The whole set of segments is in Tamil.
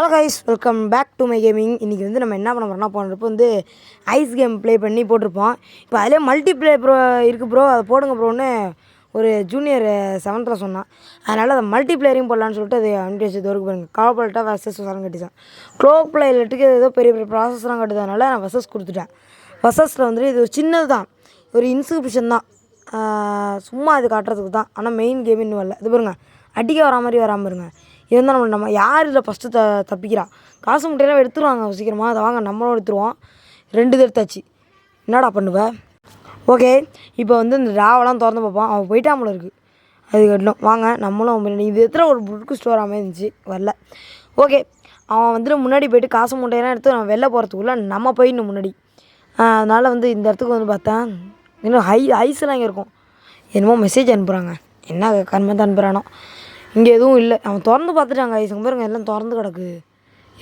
Hello guys, welcome back to my gaming. இன்றைக்கி வந்து நம்ம என்ன பண்ண போகிறோம்னா, போனப்போ வந்து ஐஸ் கேம் ப்ளே பண்ணி போட்டிருப்போம். இப்போ அதிலே மல்டி ப்ளே ப்ரோ இருக்குது ப்ரோ, அதை போடுங்க ப்ரோன்னு ஒரு ஜூனியர் 7th சொன்னான். அதனால் அதை மல்டி பிளேயரையும் போடலான்னு சொல்லிட்டு அதை அனுப்பி வச்சு தோருக்கு பாருங்க. கால்பல்ட்டா வெர்சஸ் வரம் கட்டிச்சான். க்ளோ பிளேயர்ட்டுக்கு ஏதோ பெரிய பெரிய ப்ராசஸ்லாம் கட்டுறதுனால நான் வெர்சஸ் கொடுத்துட்டேன். வெர்சஸில் வந்துட்டு இது ஒரு சின்னது தான், ஒரு இன்ஸ்கிரிப்ஷன் தான், சும்மா இது காட்டுறதுக்கு தான். ஆனால் மெயின் கேம் இன்னும் வரல. இது பாருங்க, அடிக்க வரா மாதிரி வராமல் இருங்க. இருந்தால் நம்ம யார் இதில் ஃபஸ்ட்டு தப்பிக்கிறா? காசு முட்டையெல்லாம் எடுத்துருவாங்க சீக்கிரமாக. அதை வாங்க நம்மளும் எடுத்துருவோம். 2 இது எடுத்தாச்சு. என்னடா பண்ணுவேன்? ஓகே, இப்போ வந்து இந்த ராவெல்லாம் திறந்து பார்ப்போம். அவன் போயிட்டாமல இருக்குது, அது கட்டணும். வாங்க நம்மளும் அவன் இது எத்தனை ஒரு புக்கு ஸ்டோர் இருந்துச்சு, வரல. ஓகே, அவன் வந்துட்டு முன்னாடி போய்ட்டு காசு முட்டையெல்லாம் எடுத்து அவன் வெளில போகிறதுக்குள்ளே நம்ம போயிடணும் முன்னாடி. அதனால் வந்து இந்த இடத்துக்கு வந்து பார்த்தேன், இன்னும் ஐஸ்லாம் இங்கே இருக்கும். என்னமோ மெசேஜ் அனுப்புகிறாங்க, என்ன கண்மத்தை அனுப்புகிறானோ. இங்கே எதுவும் இல்லை. அவன் திறந்து பார்த்துட்டாங்க ஐஸ். அங்கே பாருங்க, எல்லாம் திறந்து கிடக்கு.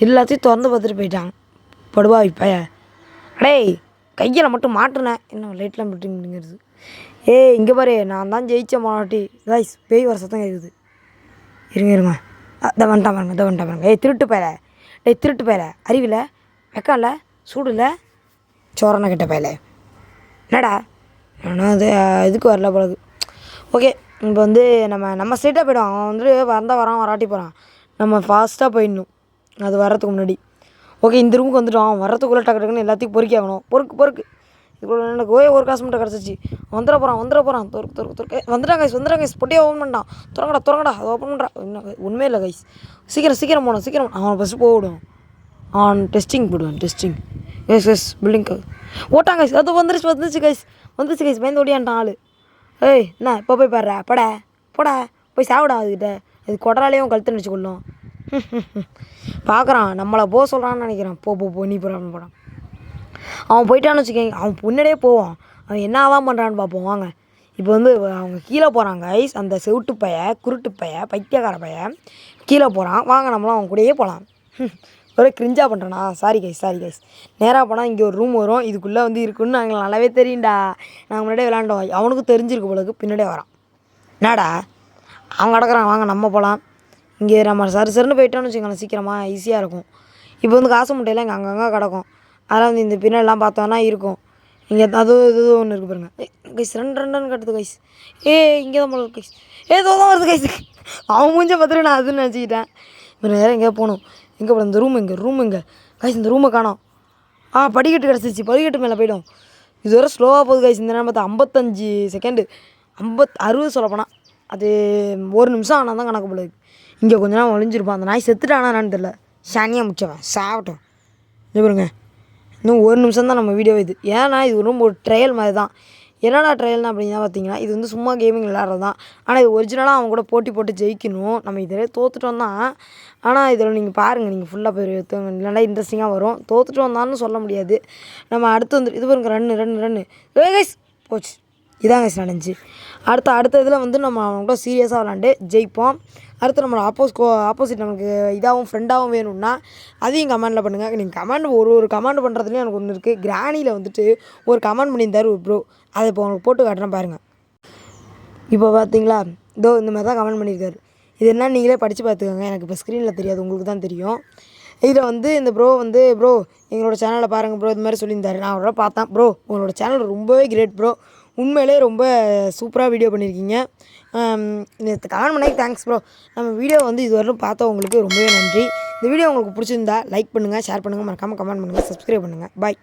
எல்லாத்தையும் திறந்து பார்த்துட்டு போயிட்டாங்க. படுவா இப்போ அடேய், கையில் மட்டும் மாட்டுனேன். இன்னும் லைட்லாம் விட்டுங்கிறது. இங்கே பாரு, நான் தான் ஜெயித்தேன் மாட்டி. கைஸ், பேய் வர சத்தம் கேட்குது. இருங்க அதை வந்துட்டான் பாருங்க. திருட்டு பயல, திருட்டு பயல, அறிவில்லை, வெக்கால, சூடுல, சோரனை கிட்ட பயல. என்னடா ஆனால் அது இதுக்கு வரல பிறகு. ஓகே, இப்போ வந்து நம்ம ஸ்ட்ரெயிட்டாக போய்டும். அவன் வந்துட்டு வரான் வராட்டி போகிறான். நம்ம ஃபாஸ்ட்டாக போயிடணும் அது வர்றதுக்கு முன்னாடி. ஓகே, இந்த ரூமுக்கு வந்துட்டோம். அவன் வர்றதுக்குள்ளே டக்குன்னு எல்லாத்தையும் பொறுக்கி ஆகணும். பொறுக்கு இவ்வளோ எனக்கு ஒரு காசு மட்டும் கிடச்சிச்சு. வந்துட போகிறான். தொருக்கு வந்துட்டான் கைஸ். பொட்டியை ஓப்பன் பண்ணிட்டான். திறங்கடா அதை ஓப்பன் பண்ணுறான். இன்னும் ஒன்றுமே இல்லை கைஸ். சீக்கிரம் போகணும். அவனை ஃபஸ்ட்டு போவிடும். அவன் டெஸ்டிங் போடுவான். எஸ் பில்டிங்க்கு ஓட்டான் கைஸ். அது வந்துருச்சு கைஸ். பயந்து ஓடியான்ட்டான் ஆள். என்ன இப்போ போய் பாடுற? போடா போய் சாப்பிடா. அதுக்கிட்ட அது கொடராலேயும் கழுத்து நினச்சி கொள்ளும். பார்க்குறான், நம்மளை போக சொல்கிறான்னு நினைக்கிறான். போ நீ போகிறான்னு. அவன் போயிட்டான்னு வச்சுக்கோங்க, அவன் முன்னாடியே போவான். அவன் என்னதான் பண்ணுறான்னு பார்ப்போம் வாங்க. இப்போ வந்து அவங்க கீழே போகிறாங்க ஐஸ். அந்த செவிட்டு குருட்டு பைத்தியக்கார கீழே போகிறான். வாங்க நம்மளும் அவன் கூடயே போகலாம். ஒரே கிரிஞ்சாக பண்ணுறானா? Sorry guys. நேராக போனால் இங்கே ஒரு ரூம் வரும். இதுக்குள்ளே வந்து இருக்குன்னு நாங்கள் நல்லாவே தெரியும்டா. நாங்கள் முன்னாடியே விளாண்டோம். அவனுக்கும் தெரிஞ்சிருக்கு போலக்கு. பின்னாடியே வரான். என்னடா அவன் கிடக்குறான். வாங்க நம்ம போகலாம். இங்கே நம்ம சருன்னு போயிட்டோன்னு வச்சுக்கோங்களேன், சீக்கிரமாக ஈஸியாக இருக்கும். இப்போ வந்து காசு முட்டையெல்லாம் இங்கே அங்கங்கே கிடக்கும். அதெல்லாம் வந்து இந்த பின்னாடிலாம் பார்த்தோன்னா இருக்கும். இங்கே அது ஒன்று இருக்குது பாருங்க கைஸ். ரெண்டு கட்டுது கைஸ். இங்கே தான் போல கைஸ். ஏதோ தான் வருது கைஸ். அவன் மூஞ்ச பார்த்துட்டு நான் அதுன்னு நினச்சிக்கிட்டேன். இப்போ நேரம் எங்கேயா போகணும். எங்கே போகணும்? இந்த ரூம் எங்கே கைஸ்? இந்த ரூமை காணோம். படிக்கட்டு கிடச்சிச்சு. படிக்கட்டு மேலே போய்டும். இது வரை ஸ்லோவாக போகுது கைஸ். இந்த நேரம் பார்த்தா 55 செகண்டு, 60 சொல்லப்போனால். அது 1 நிமிஷம் ஆனால் தான் கணக்கு போல. இங்கே கொஞ்ச நேரம் ஒழிஞ்சிருப்பான். அந்த நாய் செத்துட்டானா என்னான்னு தெரில. சனியாக முடிச்சவன் சாப்பிட்டோம். இது பாருங்க, இன்னும் 1 நிமிஷம் தான் நம்ம வீடியோ இது. ஏன்னா இது ரொம்ப ஒரு ட்ரையல் மாதிரி தான். என்னடா ட்ரையல்னா அப்படின்னா பார்த்தீங்கன்னா, இது வந்து சும்மா கேமிங் விளாட்றது தான். ஆனால் இது ஒரிஜினலாக அவங்க கூட போட்டு ஜெயிக்கணும். நம்ம இதில் தோற்றுட்டோம் தான். ஆனால் இதில் நீங்கள் பாருங்கள், நீங்கள் ஃபுல்லாக போய் நல்லா இன்ட்ரெஸ்டிங்காக வரும். தோற்றுட்டோம் தான்னு சொல்ல முடியாது. நம்ம அடுத்து வந்து இது பாருங்க, ரன்னு கைஸ் போச்சு. இதான் கைஸ் நடந்துச்சு. அடுத்த இதில் வந்து நம்ம அவங்களோட சீரியஸாக விளாண்டு ஜெயிப்போம். அடுத்து நம்மளோட ஆப்போசிட் நமக்கு இதாகவும் ஃப்ரெண்டாகவும் வேணும்னா அதையும் கமெண்டில் பண்ணுங்கள். நீங்கள் கமெண்ட் ஒரு கமெண்ட் பண்ணுறதுலேயும் எனக்கு ஒன்று இருக்குது. கிராணியில் வந்துட்டு ஒரு கமெண்ட் பண்ணியிருந்தார் ஒரு ப்ரோ. அதை இப்போ உங்களுக்கு போட்டு காட்டுறேன் பாருங்கள். இப்போ பார்த்தீங்களா, இந்த மாதிரி தான் கமெண்ட் பண்ணியிருக்காரு. இது என்ன நீங்களே படித்து பார்த்துக்கோங்க. எனக்கு இப்போ ஸ்க்ரீனில் தெரியாது, உங்களுக்கு தான் தெரியும். இதில் வந்து இந்த ப்ரோ எங்களோட சேனலில் பாருங்கள் ப்ரோ, இது மாதிரி சொல்லியிருந்தாரு. நான் அவரோட பார்த்தேன். ப்ரோ உங்களோட சேனல் ரொம்பவே கிரேட் ப்ரோ, உண்மையிலே ரொம்ப சூப்பராக வீடியோ பண்ணியிருக்கீங்க. கமெண்ட் பண்ணி தேங்க்ஸ் ப்ரோ. நம்ம வீடியோ வந்து இதுவரைக்கும் பார்த்தவங்களுக்கு ரொம்பவே நன்றி. இந்த வீடியோ உங்களுக்கு பிடிச்சிருந்தா லைக் பண்ணுங்கள், ஷேர் பண்ணுங்கள், மறக்காமல் கமெண்ட் பண்ணுங்கள், சப்ஸ்கிரைப் பண்ணுங்கள். பாய்.